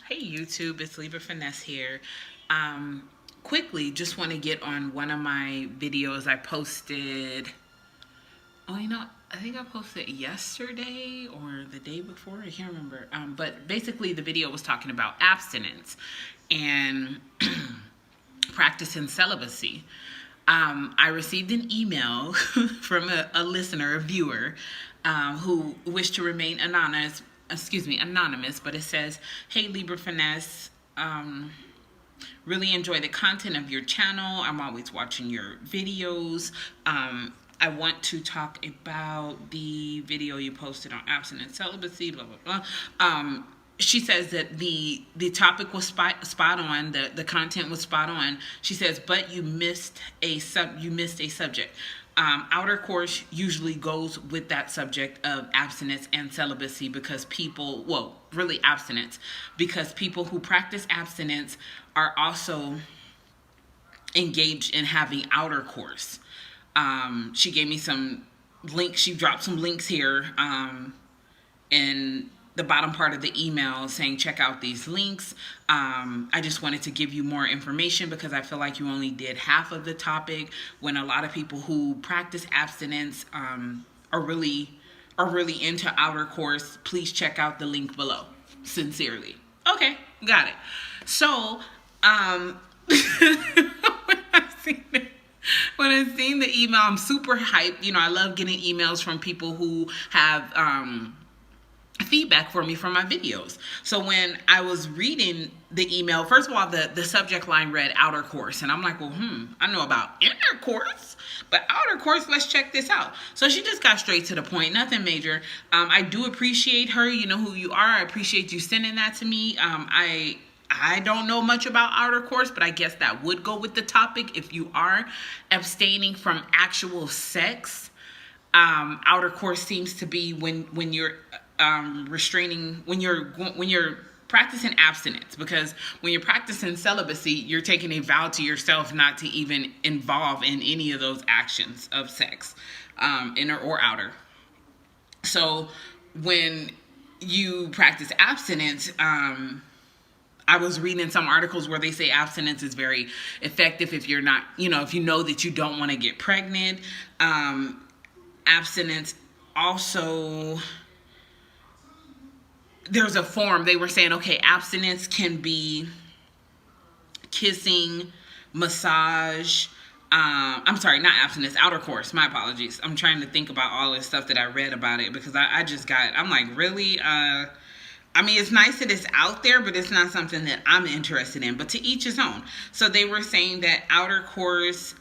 Hey YouTube, it's Libra Finesse here. Quickly, just want to get on one of my videos I posted. I think I posted yesterday or the day before. I can't remember. But basically, the video was talking about abstinence and practicing celibacy. I received an email from a listener, a viewer, who wished to remain anonymous. Anonymous, but it says, "Hey Libra Finesse, really enjoy the content of your channel. I'm always watching your videos. I want to talk about the video you posted on abstinence celibacy, blah, blah, blah." She says that the topic was spot on, the content was spot on. She says, but you missed a subject. Outtercourse usually goes with that subject of abstinence and celibacy because really abstinence, because people who practice abstinence are also engaged in having outercourse. She gave me some links. She dropped some links here in the bottom part of the email saying check out these links. I just wanted to give you more information because I feel like you only did half of the topic, when a lot of people who practice abstinence are really into outercourse. Please check out the link below. Sincerely. Okay, got it. So when I seen the email, I'm super hyped. You know, I love getting emails from people who have feedback for me from my videos. So when I was reading the email, first of all, the subject line read outercourse, and I'm like, well, I know about intercourse, but outercourse, let's check this out. So she just got straight to the point, nothing major. I do appreciate her. You know who you are. I appreciate you sending that to me. I don't know much about outercourse, but I guess that would go with the topic. If you are abstaining from actual sex, outercourse seems to be when you're when you're practicing abstinence, because when you're practicing celibacy, you're taking a vow to yourself not to even involve in any of those actions of sex, inner or outer. So when you practice abstinence, I was reading some articles where they say abstinence is very effective if you're not, if you know that you don't want to get pregnant. Abstinence also, there's a form. They were saying, okay, abstinence can be kissing, massage. I'm sorry, not abstinence, outercourse. My apologies. I'm trying to think about all this stuff that I read about it because I'm like, really? I mean, it's nice that it's out there, but it's not something that I'm interested in. But to each his own. So they were saying that outercourse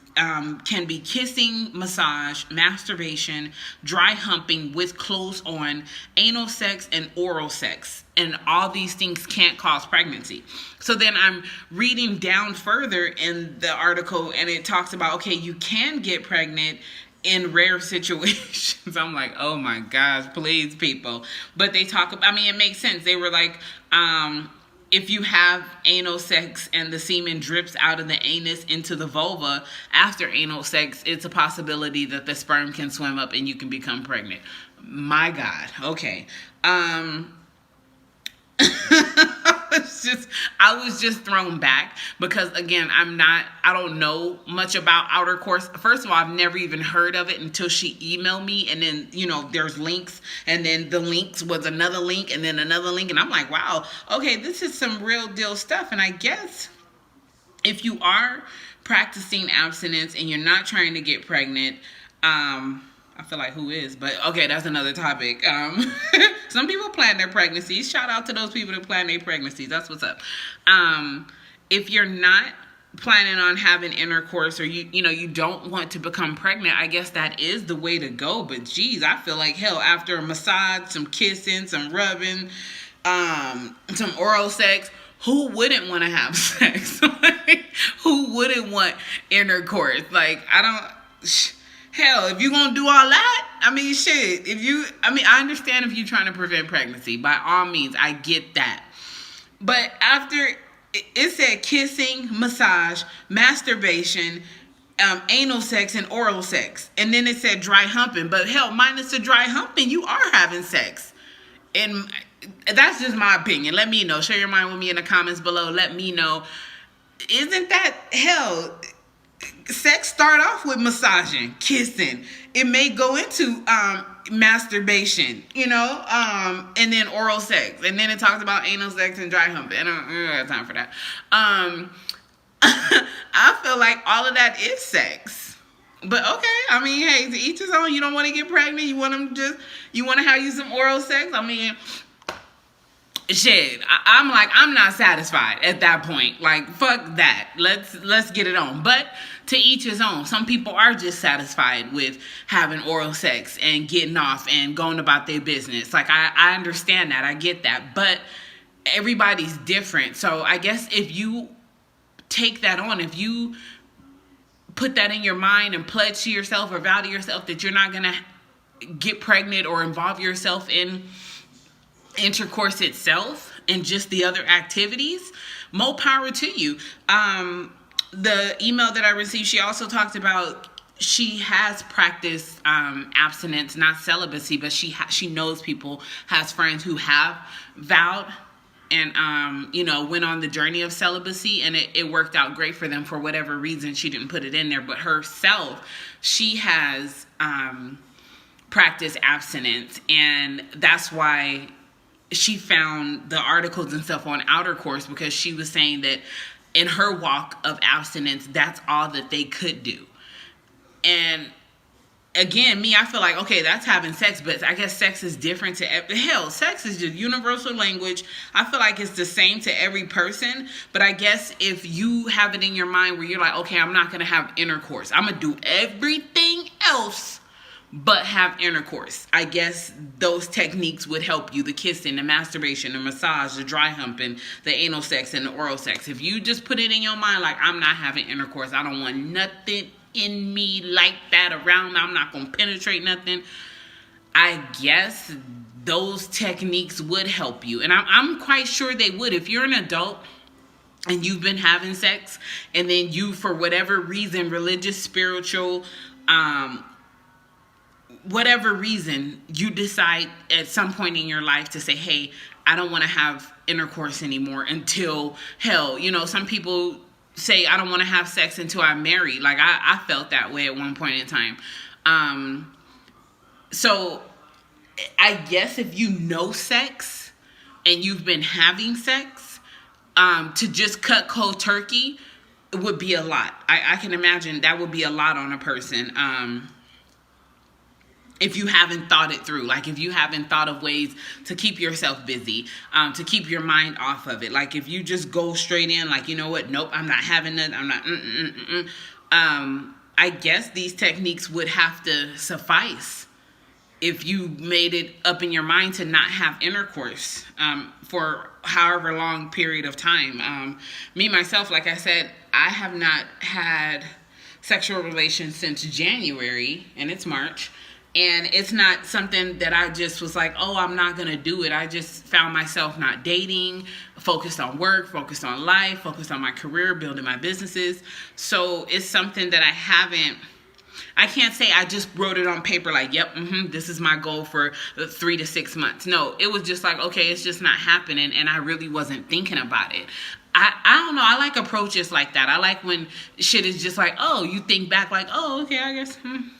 can be kissing, massage, masturbation, dry humping with clothes on, anal sex, and oral sex. And all these things can't cause pregnancy. So then I'm reading down further in the article, and it talks about, okay, you can get pregnant in rare situations. I'm like, oh my gosh, please, people. But they talk about, it makes sense. They were like, if you have anal sex and the semen drips out of the anus into the vulva after anal sex, it's a possibility that the sperm can swim up and you can become pregnant. My God. Okay. I was just thrown back because, again, I don't know much about outercourse. First of all, I've never even heard of it until she emailed me, and then, there's links, and then the links was another link, and then another link, and I'm like, wow, okay, this is some real deal stuff. And I guess if you are practicing abstinence and you're not trying to get pregnant, I feel like who is, but okay, that's another topic. Some people plan their pregnancies. Shout out to those people that plan their pregnancies. That's what's up. If you're not planning on having intercourse, or you don't want to become pregnant, I guess that is the way to go. But geez, I feel like hell, after a massage, some kissing, some rubbing, some oral sex, who wouldn't want to have sex? Who wouldn't want intercourse? Hell, if you're going to do all that, shit. I understand if you're trying to prevent pregnancy. By all means, I get that. But after, it said kissing, massage, masturbation, anal sex, and oral sex. And then it said dry humping. But hell, minus the dry humping, you are having sex. And That's just my opinion. Let me know. Share your mind with me in the comments below. Let me know. Isn't that hell? Sex start off with massaging, kissing. It may go into masturbation, and then oral sex, and then it talks about anal sex and dry humping. I don't have time for that. I feel like all of that is sex. But okay, I mean, hey, to each his own. You don't want to get pregnant. You want to have you some oral sex. I mean, shit, I'm not satisfied at that point. Like, fuck that. Let's get it on. But to each his own. Some people are just satisfied with having oral sex and getting off and going about their business. Like, I understand that. I get that. But everybody's different. So I guess if you take that on, if you put that in your mind and pledge to yourself or vow to yourself that you're not going to get pregnant or involve yourself in intercourse itself and just the other activities, more power to you. The email that I received, she also talked about she has practiced abstinence, not celibacy, but she knows people, has friends who have vowed and went on the journey of celibacy, and it worked out great for them. For whatever reason, she didn't put it in there, but herself, she has practiced abstinence, and that's why she found the articles and stuff on Outtercourse, because she was saying that in her walk of abstinence, that's all that they could do. And again, I feel like, okay, that's having sex, but I guess sex is different to hell. Sex is just universal language. I feel like it's the same to every person, but I guess if you have it in your mind where you're like, okay, I'm not going to have intercourse. I'm going to do everything else but have intercourse. I guess those techniques would help you. The kissing, the masturbation, the massage, the dry humping, the anal sex, and the oral sex. If you just put it in your mind like, I'm not having intercourse, I don't want nothing in me like that around me, I'm not going to penetrate nothing, I guess those techniques would help you. And I'm quite sure they would. If you're an adult and you've been having sex, and then you, for whatever reason, religious, spiritual, whatever reason, you decide at some point in your life to say, hey, I don't want to have intercourse anymore until hell. Some people say, I don't want to have sex until I'm married. Like, I felt that way at one point in time. So I guess if you know sex and you've been having sex, to just cut cold turkey, it would be a lot. I can imagine that would be a lot on a person. If you haven't thought it through, like if you haven't thought of ways to keep yourself busy, to keep your mind off of it. Like if you just go straight in, like, you know what, nope, I'm not having that, I'm not, I guess these techniques would have to suffice if you made it up in your mind to not have intercourse for however long period of time. Me, myself, like I said, I have not had sexual relations since January, and it's March. And it's not something that I just was like, oh, I'm not going to do it. I just found myself not dating, focused on work, focused on life, focused on my career, building my businesses. So it's something that I can't say I just wrote it on paper like, yep, this is my goal for 3 to 6 months. No, it was just like, okay, it's just not happening. And I really wasn't thinking about it. I don't know. I like approaches like that. I like when shit is just like, oh, you think back like, oh, okay, I guess,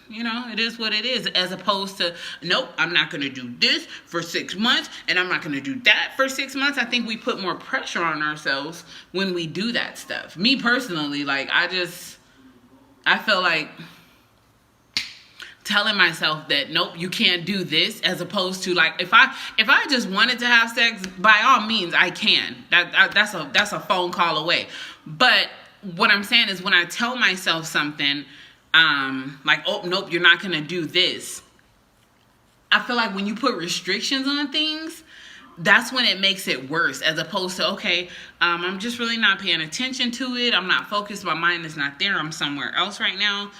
it is what it is. As opposed to, nope, I'm not going to do this for 6 months and I'm not going to do that for 6 months. I think we put more pressure on ourselves when we do that stuff. Me personally, like, I feel like telling myself that, nope, you can't do this, as opposed to like, if I just wanted to have sex, by all means I can. That's a phone call away. But what I'm saying is, when I tell myself something like, oh, nope, you're not gonna do this, I feel like when you put restrictions on things, that's when it makes it worse, as opposed to, okay, I'm just really not paying attention to it, I'm not focused, my mind is not there, I'm somewhere else right now.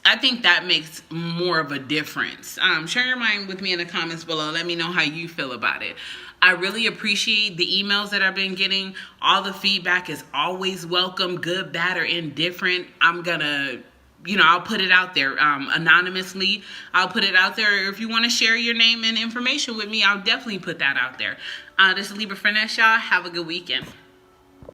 I think that makes more of a difference. Share your mind with me in the comments below. Let me know how you feel about it. I really appreciate the emails that I've been getting. All the feedback is always welcome, good, bad, or indifferent. I'm going to I'll put it out there anonymously. I'll put it out there. If you want to share your name and information with me, I'll definitely put that out there. This is Libra Finesse, y'all. Have a good weekend.